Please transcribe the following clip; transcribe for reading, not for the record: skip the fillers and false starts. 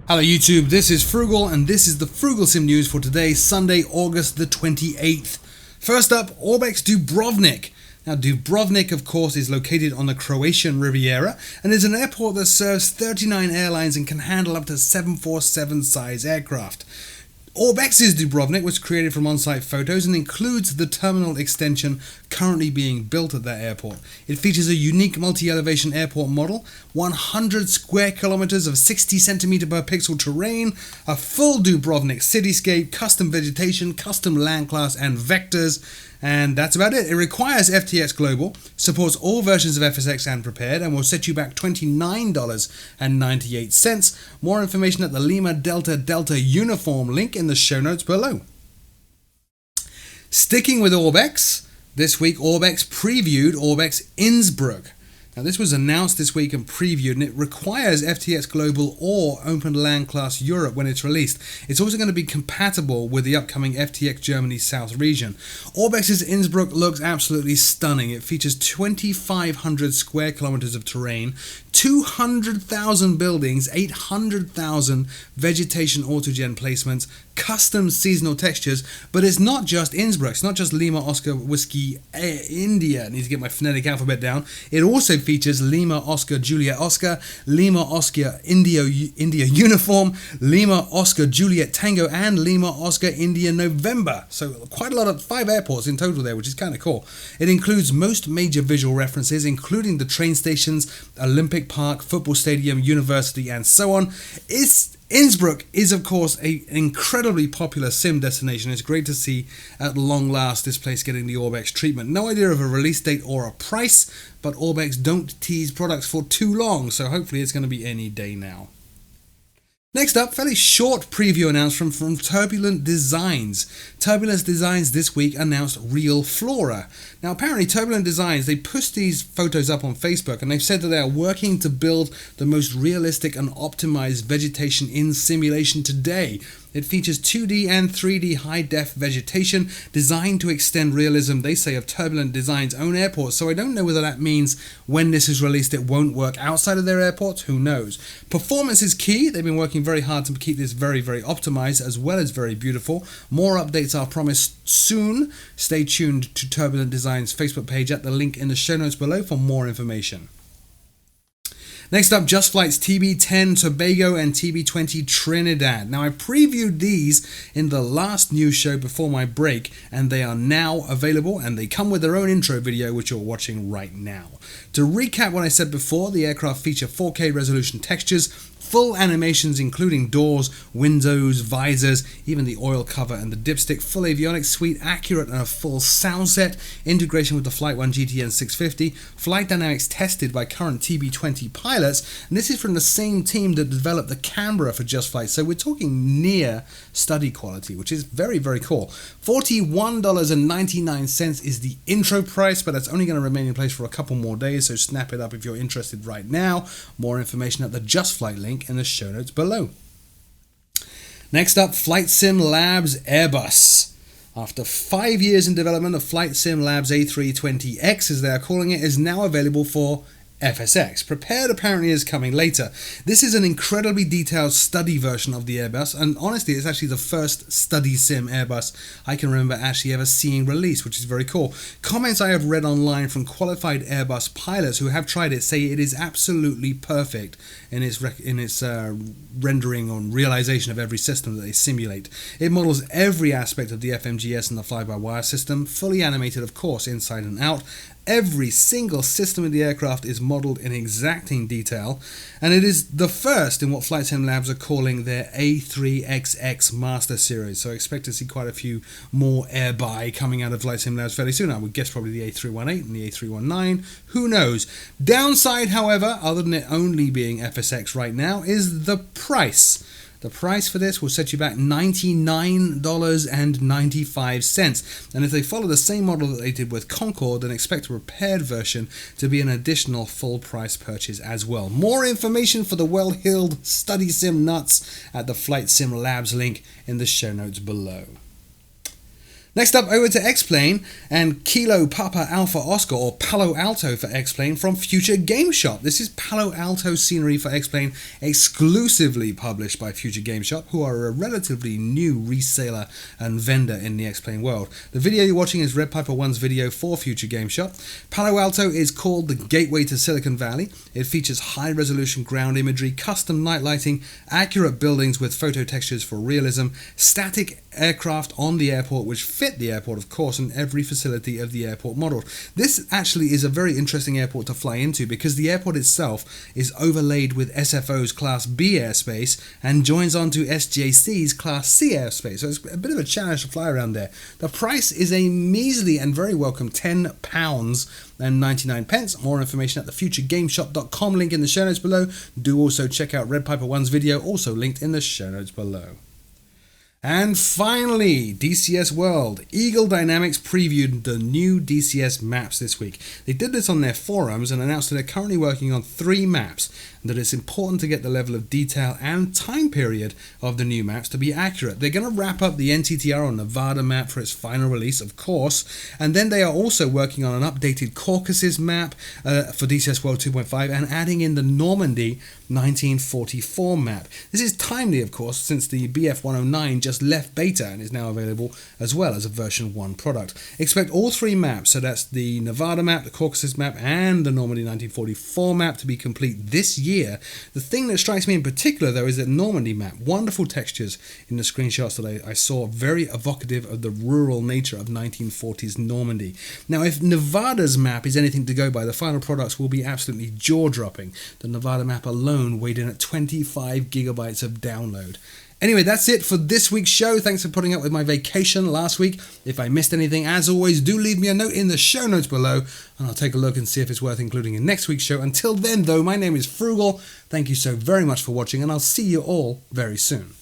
Hello YouTube, this is Frugal and this is the Frooglesim news for today, Sunday, August the 28th. First up, Orbex Dubrovnik. Now Dubrovnik of course is located on the Croatian Riviera and is an airport that serves 39 airlines and can handle up to 747 size aircraft. Orbex's Dubrovnik was created from on-site photos and includes the terminal extension currently being built at that airport. It features a unique multi-elevation airport model, 100 square kilometers of 60 centimeter per pixel terrain, a full Dubrovnik cityscape, custom vegetation, custom land class and vectors, and that's about it. It requires FTX Global, supports all versions of FSX and Prepared, and will set you back $29.98. More information at the Lima Delta Delta Uniform link in the show notes below. Sticking with Orbex, this week Orbex previewed Orbex Innsbruck. Now this was announced this week and previewed, and it requires FTX Global or Open Land Class Europe when it's released. It's also going to be compatible with the upcoming FTX Germany South region. Orbex's Innsbruck looks absolutely stunning. It features 2,500 square kilometers of terrain, 200,000 buildings, 800,000 vegetation autogen placements, custom seasonal textures, but it's not just Innsbruck, it's not just Lima Oscar Whiskey India, I need to get my phonetic alphabet down. It also features Lima Oscar Juliet Oscar, Lima Oscar India Uniform, Lima Oscar Juliet Tango, and Lima Oscar India November. So quite a lot of 5 airports in total there, which is kind of cool. It includes most major visual references, including the train stations, Olympic Park, football stadium, university, and so on. Innsbruck is, of course, an incredibly popular sim destination. It's great to see, at long last, this place getting the Orbex treatment. No idea of a release date or a price, but Orbex don't tease products for too long, so hopefully it's going to be any day now. Next up, fairly short preview announcement from Turbulent Designs. Turbulent Designs this week announced Real Flora. Now apparently Turbulent Designs, they pushed these photos up on Facebook and they've said that they are working to build the most realistic and optimized vegetation in simulation today. It features 2D and 3D high-def vegetation designed to extend realism, they say, of Turbulent Design's own airports. So I don't know whether that means when this is released it won't work outside of their airports. Who knows? Performance is key. They've been working very hard to keep this very, very optimized as well as very beautiful. More updates are promised soon. Stay tuned to Turbulent Design's Facebook page at the link in the show notes below for more information. Next up, Just Flight's TB10 Tobago and TB20 Trinidad. Now I previewed these in the last news show before my break and they are now available and they come with their own intro video which you're watching right now. To recap what I said before, the aircraft feature 4K resolution textures, full animations including doors, windows, visors, even the oil cover and the dipstick, full avionics suite, accurate and a full sound set, integration with the Flight 1 GTN 650, flight dynamics tested by current TB20 pilots, and this is from the same team that developed the camera for Just Flight, so we're talking near study quality, which is very, very cool. $41.99 is the intro price, but that's only going to remain in place for a couple more days, so snap it up if you're interested right now. More information at the Just Flight link in the show notes below. Next up, Flight Sim Labs Airbus. After 5 years in development, the Flight Sim Labs A320X, as they are calling it, is now available for FSX. Prepared apparently is coming later. This is an incredibly detailed study version of the Airbus, and honestly it's actually the first study sim Airbus I can remember actually ever seeing released, which is very cool. Comments I have read online from qualified Airbus pilots who have tried it say it is absolutely perfect in its rendering on realization of every system that they simulate. It models every aspect of the FMGS and the fly-by-wire system, fully animated of course inside and out. Every single system in the aircraft is modeled in exacting detail, and it is the first in what Flight Sim Labs are calling their A3XX Master Series, so I expect to see quite a few more airby coming out of Flight Sim Labs fairly soon. I would guess probably the A318 and the A319, who knows. Downside, however, other than it only being FSX right now, is the price. The price for this will set you back $99.95, and if they follow the same model that they did with Concorde, then expect a repaired version to be an additional full price purchase as well. More information for the well-heeled study sim nuts at the Flight Sim Labs link in the show notes below. Next up, over to X-Plane and Kilo Papa Alpha Oscar, or Palo Alto for X-Plane, from Future Game Shop. This is Palo Alto scenery for X-Plane, exclusively published by Future Game Shop, who are a relatively new reseller and vendor in the X-Plane world. The video you're watching is Red Piper 1's video for Future Game Shop. Palo Alto is called the gateway to Silicon Valley. It features high-resolution ground imagery, custom night lighting, accurate buildings with photo textures for realism, static aircraft on the airport which fit the airport, of course, and every facility of the airport model. This actually is a very interesting airport to fly into because the airport itself is overlaid with SFO's Class B airspace and joins onto SJC's Class C airspace, so it's a bit of a challenge to fly around there. The price is a measly and very welcome £10.99. More information at the futuregameshop.com, link in the show notes below. Do also check out Red Piper 1's video, also linked in the show notes below. And finally, DCS World. Eagle Dynamics previewed the new DCS maps this week. They did this on their forums and announced that they're currently working on 3 maps, and that it's important to get the level of detail and time period of the new maps to be accurate. They're going to wrap up the NTTR on Nevada map for its final release, of course, and then they are also working on an updated Caucasus map for DCS World 2.5 and adding in the Normandy 1944 map. This is timely, of course, since the BF-109 just left beta and is now available as well as a version 1 product. Expect all 3 maps, so that's the Nevada map, the Caucasus map, and the Normandy 1944 map, to be complete this year. The thing that strikes me in particular, though, is that Normandy map. Wonderful textures in the screenshots that I saw, very evocative of the rural nature of 1940s Normandy. Now, if Nevada's map is anything to go by, the final products will be absolutely jaw-dropping. The Nevada map alone weighed in at 25 gigabytes of download. Anyway, that's it for this week's show. Thanks for putting up with my vacation last week. If I missed anything, as always, do leave me a note in the show notes below, and I'll take a look and see if it's worth including in next week's show. Until then, though, my name is Frugal. Thank you so very much for watching, and I'll see you all very soon.